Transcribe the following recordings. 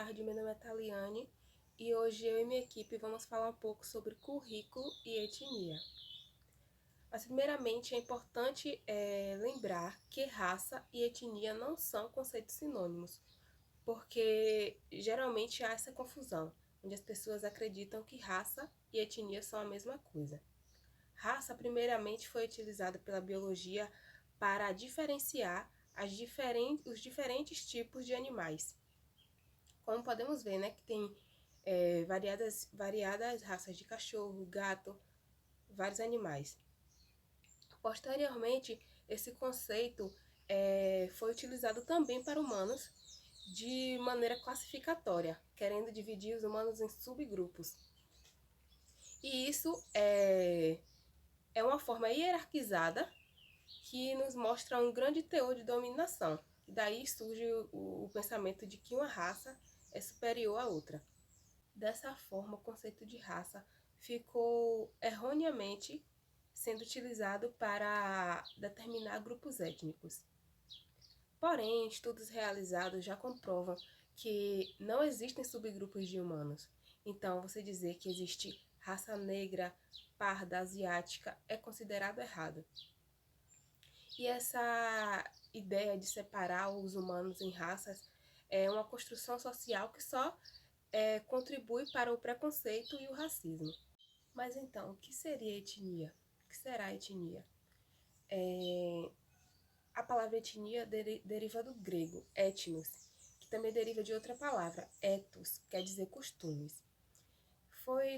tarde, meu nome é Taliane e hoje eu e minha equipe vamos falar um pouco sobre currículo e etnia. Mas primeiramente é importante lembrar que raça e etnia não são conceitos sinônimos, porque geralmente há essa confusão, onde as pessoas acreditam que raça e etnia são a mesma coisa. Raça primeiramente foi utilizada pela biologia para diferenciar os diferentes tipos de animais. Como podemos ver, né, que tem variadas raças de cachorro, gato, vários animais. Posteriormente, esse conceito foi utilizado também para humanos de maneira classificatória, querendo dividir os humanos em subgrupos. E isso é uma forma hierarquizada que nos mostra um grande teor de dominação. E daí surge o pensamento de que uma raça é superior à outra. Dessa forma, o conceito de raça ficou erroneamente sendo utilizado para determinar grupos étnicos. Porém, estudos realizados já comprovam que não existem subgrupos de humanos. Então, você dizer que existe raça negra, parda, asiática é considerado errado. E essa ideia de separar os humanos em raças é uma construção social que só contribui para o preconceito e o racismo. Mas então, o que seria etnia? O que será etnia? A palavra etnia deriva do grego etnos, que também deriva de outra palavra, ethos, quer dizer costumes.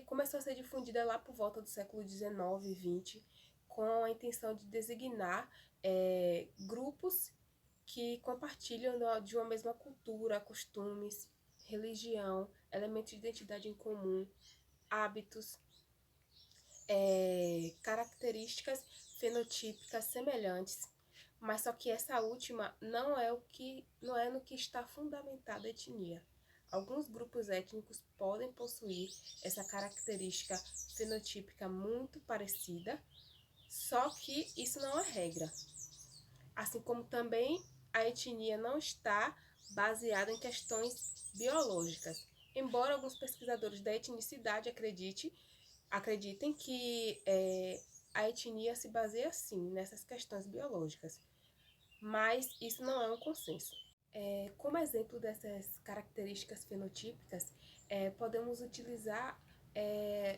Começou a ser difundida lá por volta do século XIX e XX, com a intenção de designar grupos que compartilham de uma mesma cultura, costumes, religião, elementos de identidade em comum, hábitos, características fenotípicas semelhantes, mas só que essa última não é no que está fundamentada a etnia. Alguns grupos étnicos podem possuir essa característica fenotípica muito parecida, só que isso não é regra. Assim como também a etnia não está baseada em questões biológicas, embora alguns pesquisadores da etnicidade acreditem que a etnia se baseia sim nessas questões biológicas, mas isso não é um consenso. Como exemplo dessas características fenotípicas, podemos utilizar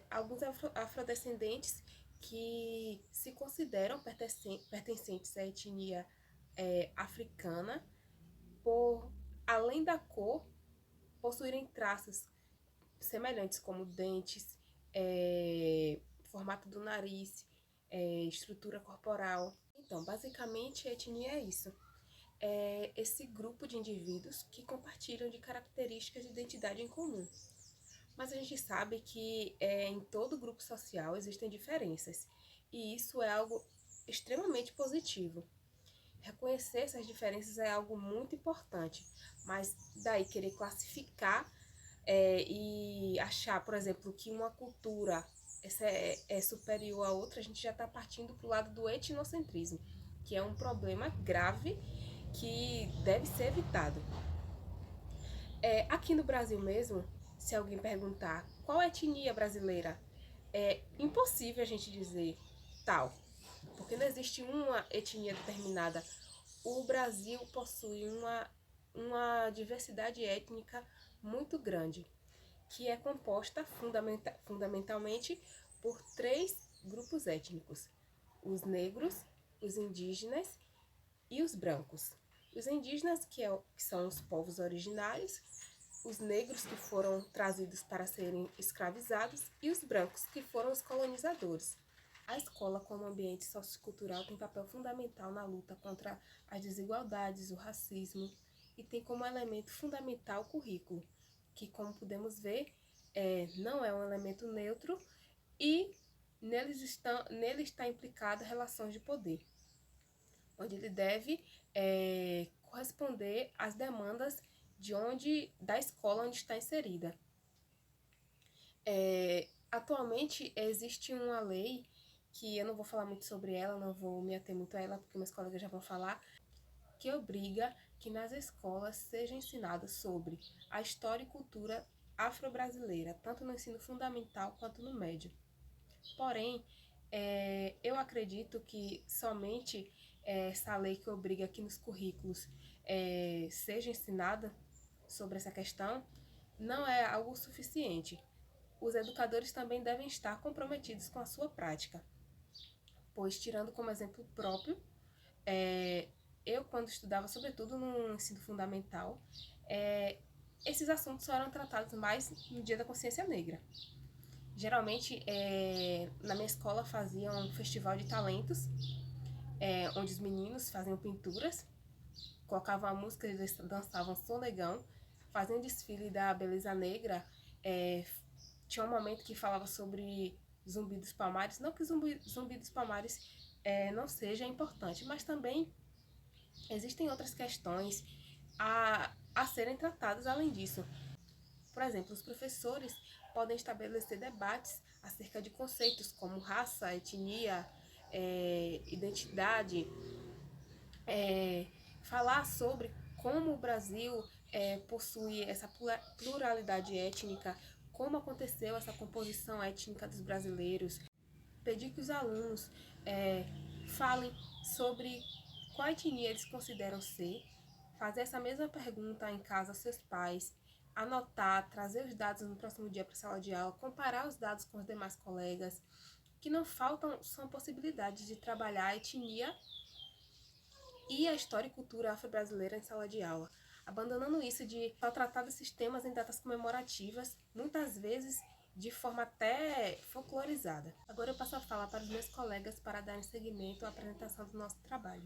alguns afrodescendentes que se consideram pertencentes à etnia africana, por, além da cor, possuírem traços semelhantes como dentes, formato do nariz, estrutura corporal. Então, basicamente, a etnia é isso. É esse grupo de indivíduos que compartilham de características de identidade em comum. Mas a gente sabe que em todo grupo social existem diferenças, e isso é algo extremamente positivo. Reconhecer essas diferenças é algo muito importante, mas daí querer classificar e achar, por exemplo, que uma cultura essa é superior à outra, a gente já está partindo para o lado do etnocentrismo, que é um problema grave que deve ser evitado. Aqui no Brasil mesmo, se alguém perguntar qual é a etnia brasileira, é impossível a gente dizer tal, porque não existe uma etnia determinada. O Brasil possui uma diversidade étnica muito grande, que é composta fundamentalmente por 3 grupos étnicos: os negros, os indígenas e os brancos. Os indígenas, que são os povos originários, os negros, que foram trazidos para serem escravizados, e os brancos, que foram os colonizadores. A escola, como ambiente sociocultural, tem papel fundamental na luta contra as desigualdades, o racismo, e tem como elemento fundamental o currículo, que, como podemos ver, não é um elemento neutro e nele está implicada relações de poder, onde ele deve corresponder às demandas da escola onde está inserida. Atualmente existe uma lei que eu não vou falar muito sobre ela, não vou me ater muito a ela, porque meus colegas já vão falar, que obriga que nas escolas seja ensinado sobre a história e cultura afro-brasileira, tanto no ensino fundamental quanto no médio. Porém, eu acredito que somente essa lei que obriga que nos currículos seja ensinada sobre essa questão não é algo suficiente. Os educadores também devem estar comprometidos com a sua prática, pois, tirando como exemplo próprio, eu, quando estudava, sobretudo no ensino fundamental, esses assuntos só eram tratados mais no Dia da Consciência Negra. Geralmente, na minha escola faziam um festival de talentos, onde os meninos faziam pinturas, colocavam a música, eles dançavam sonegão, faziam desfile da beleza negra. Tinha um momento que falava sobre Zumbi dos Palmares, não que Zumbi dos Palmares não seja importante, mas também existem outras questões a serem tratadas além disso. Por exemplo, os professores podem estabelecer debates acerca de conceitos como raça, etnia, identidade, falar sobre como o Brasil possui essa pluralidade étnica, como aconteceu essa composição étnica dos brasileiros, pedir que os alunos falem sobre qual etnia eles consideram ser, fazer essa mesma pergunta em casa aos seus pais, anotar, trazer os dados no próximo dia para a sala de aula, comparar os dados com os demais colegas. O que não faltam são possibilidades de trabalhar a etnia e a história e cultura afro-brasileira em sala de aula, abandonando isso de só tratar desses temas em datas comemorativas, muitas vezes de forma até folclorizada. Agora eu passo a falar para os meus colegas para darem seguimento à apresentação do nosso trabalho.